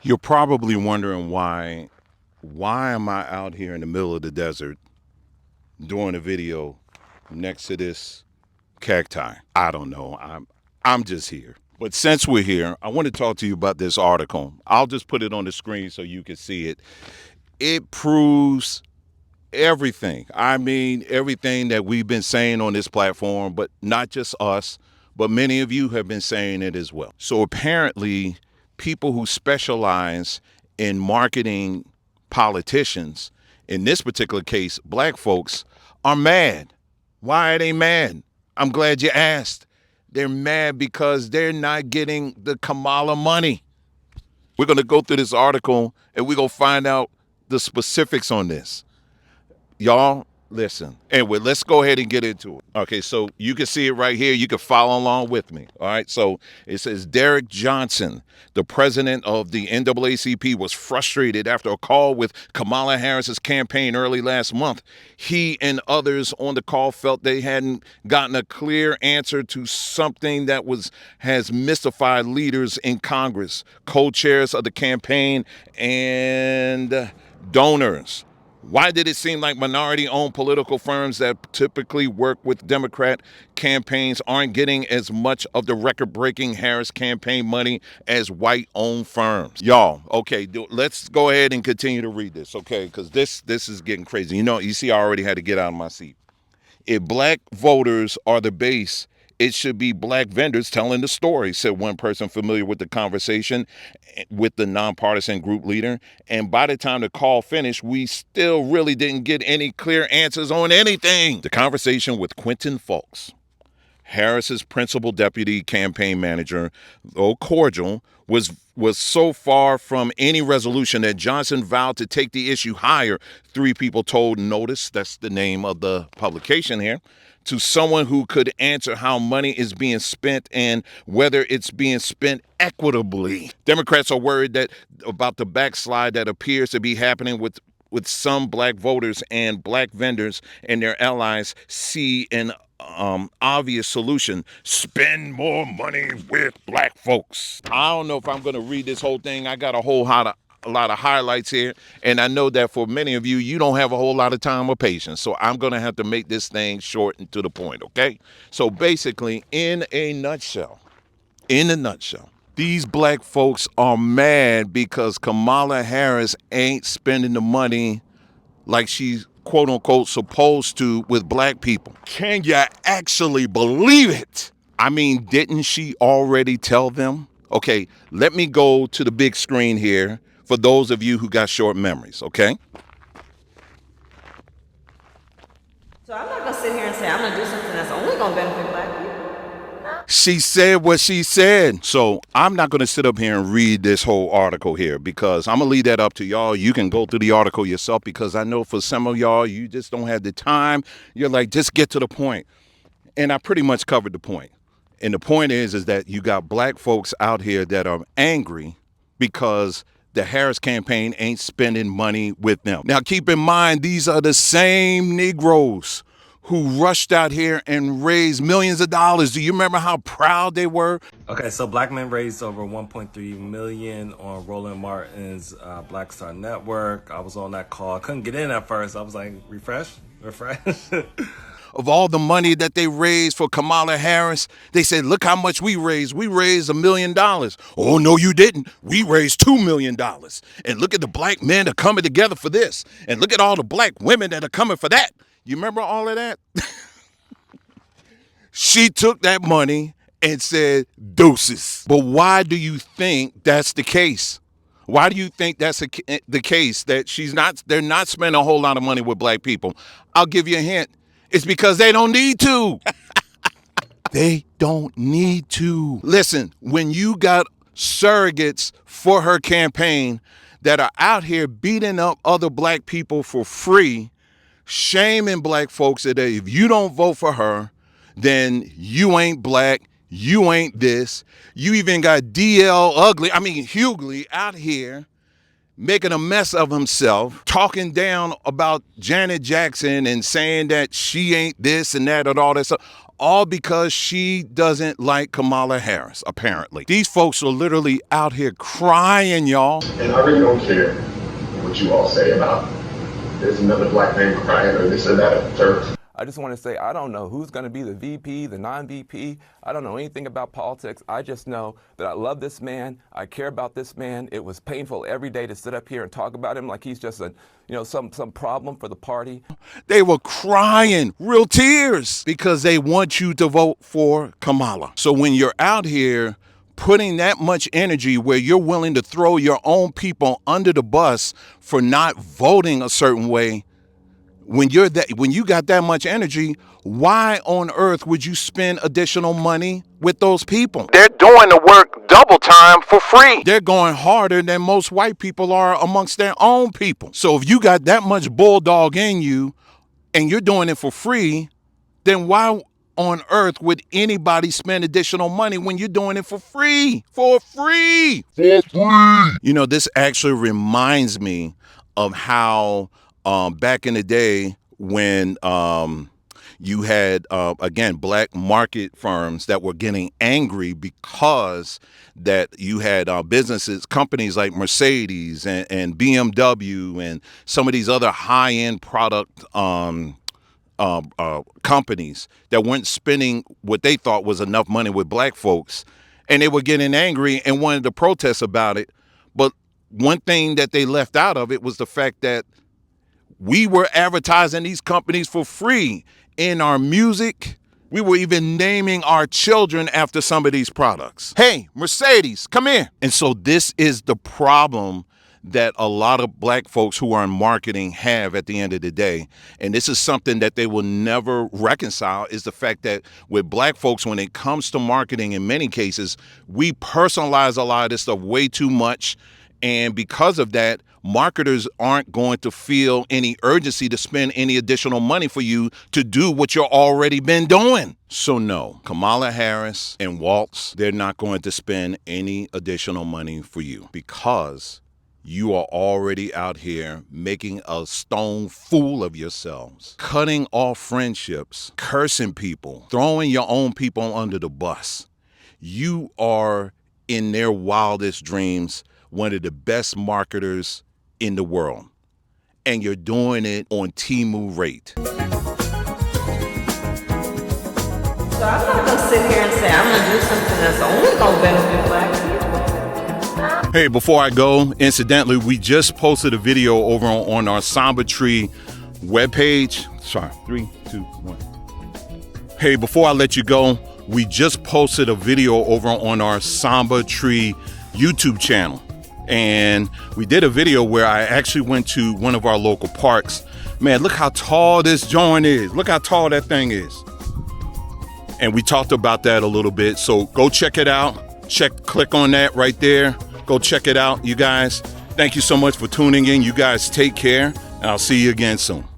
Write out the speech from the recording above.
You're probably wondering why am I out here in the middle of the desert doing a video next to this cacti? I don't know. I'm just here. But since we're here, I want to talk to you about this article. I'll just put it on the screen so you can see it. It proves everything. I mean, everything that we've been saying on this platform, but not just us, but many of you have been saying it as well. So apparently, people who specialize in marketing politicians, in this particular case, black folks, are mad. Why are they mad? I'm glad you asked. They're mad because they're not getting the Kamala money. We're going to go through this article and we're going to find out the specifics on this. Y'all, listen. Anyway, let's go ahead and get into it. Okay, so you can see it right here. You can follow along with me. All right, so it says Derek Johnson, the president of the NAACP, was frustrated after a call with Kamala Harris's campaign early last month. He and others on the call felt they hadn't gotten a clear answer to something that has mystified leaders in Congress, co-chairs of the campaign, and donors. Why did it seem like minority-owned political firms that typically work with Democrat campaigns aren't getting as much of the record-breaking Harris campaign money as white-owned firms? Y'all, okay, let's go ahead and continue to read this, okay? Because this is getting crazy. You see, I already had to get out of my seat. If black voters are the base, it should be black vendors telling the story, said one person familiar with the conversation with the nonpartisan group leader. And by the time the call finished, we still really didn't get any clear answers on anything. The conversation with Quentin Fulks, Harris's principal deputy campaign manager, though cordial, was so far from any resolution that Johnson vowed to take the issue higher. Three people told Notice, that's the name of the publication here, to someone who could answer how money is being spent and whether it's being spent equitably. Democrats are worried about the backslide that appears to be happening with some black voters, and black vendors and their allies see an obvious solution: spend more money with black folks. I don't know if I'm going to read this whole thing. I got a lot of highlights here, and I know that for many of you, you don't have a whole lot of time or patience, so I'm going to have to make this thing short and to the point, okay? So basically, in a nutshell, these black folks are mad because Kamala Harris ain't spending the money like she's quote unquote supposed to with black people. Can you actually believe it? I mean, didn't she already tell them? Okay, let me go to the big screen here for those of you who got short memories, okay? So I'm not gonna sit here and say I'm gonna do something that's only gonna benefit black people. She said what she said. So I'm not going to sit up here and read this whole article here because I'm going to leave that up to y'all. You can go through the article yourself because I know for some of y'all, you just don't have the time. You're like, just get to the point. And I pretty much covered the point. And the point is that you got black folks out here that are angry because the Harris campaign ain't spending money with them. Now, keep in mind, these are the same Negroes who rushed out here and raised millions of dollars. Do you remember how proud they were? Okay, so black men raised over 1.3 million on Roland Martin's Black Star Network. I was on that call. I couldn't get in at first. I was like, refresh. Of all the money that they raised for Kamala Harris, they said, look how much we raised. We raised $1 million. Oh, no, you didn't. We raised $2 million. And look at the black men that are coming together for this. And look at all the black women that are coming for that. You remember all of that? She took that money and said, deuces. But why do you think that's the case? Why do you think that's the case that they're not spending a whole lot of money with black people? I'll give you a hint. It's because they don't need to. They don't need to. Listen, when you got surrogates for her campaign that are out here beating up other black people for free, shaming black folks that if you don't vote for her, then you ain't black, you ain't this. You even got Hughley out here making a mess of himself, talking down about Janet Jackson and saying that she ain't this and that and all that stuff. all because she doesn't like Kamala Harris, apparently. These folks are literally out here crying, y'all. And I really don't care what you all say about there's another black man crying or this or that at church. I just want to say I don't know who's going to be the VP, the non-VP. I don't know anything about politics. I just know that I love this man. I care about this man. It was painful every day to sit up here and talk about him like he's just some problem for the party. They were crying, real tears, because they want you to vote for Kamala. So when you're out here putting that much energy where you're willing to throw your own people under the bus for not voting a certain way, when you got that much energy, why on earth would you spend additional money with those people? They're doing the work double time for free. They're going harder than most white people are amongst their own people. So if you got that much bulldog in you and you're doing it for free, then why on earth would anybody spend additional money when you're doing it for free? For free. For free. You know, this actually reminds me of how back in the day when you had, again, black market firms that were getting angry because that you had businesses, companies like Mercedes and BMW and some of these other high-end product companies that weren't spending what they thought was enough money with black folks. And they were getting angry and wanted to protest about it. But one thing that they left out of it was the fact that we were advertising these companies for free in our music. We were even naming our children after some of these products. Hey, Mercedes, come here. And so this is the problem that a lot of black folks who are in marketing have at the end of the day. And this is something that they will never reconcile, is the fact that with black folks, when it comes to marketing, in many cases, we personalize a lot of this stuff way too much. And because of that, marketers aren't going to feel any urgency to spend any additional money for you to do what you've already been doing. So no, Kamala Harris and Waltz, they're not going to spend any additional money for you because you are already out here making a stone fool of yourselves, cutting off friendships, cursing people, throwing your own people under the bus. You are, in their wildest dreams, one of the best marketers in the world. And you're doing it on Temu rate. So I'm not going to sit here and say I'm going to do something that's only going to benefit black people. Hey, before I go, incidentally, we just posted a video over on our Samba Tree webpage. Sorry, 3, 2, 1. Hey, before I let you go, we just posted a video over on our Samba Tree YouTube channel. And we did a video where I actually went to one of our local parks. Man, look how tall this joint is. Look how tall that thing is. And we talked about that a little bit. So go check it out. Click on that right there. Go check it out, you guys. Thank you so much for tuning in. You guys take care, and I'll see you again soon.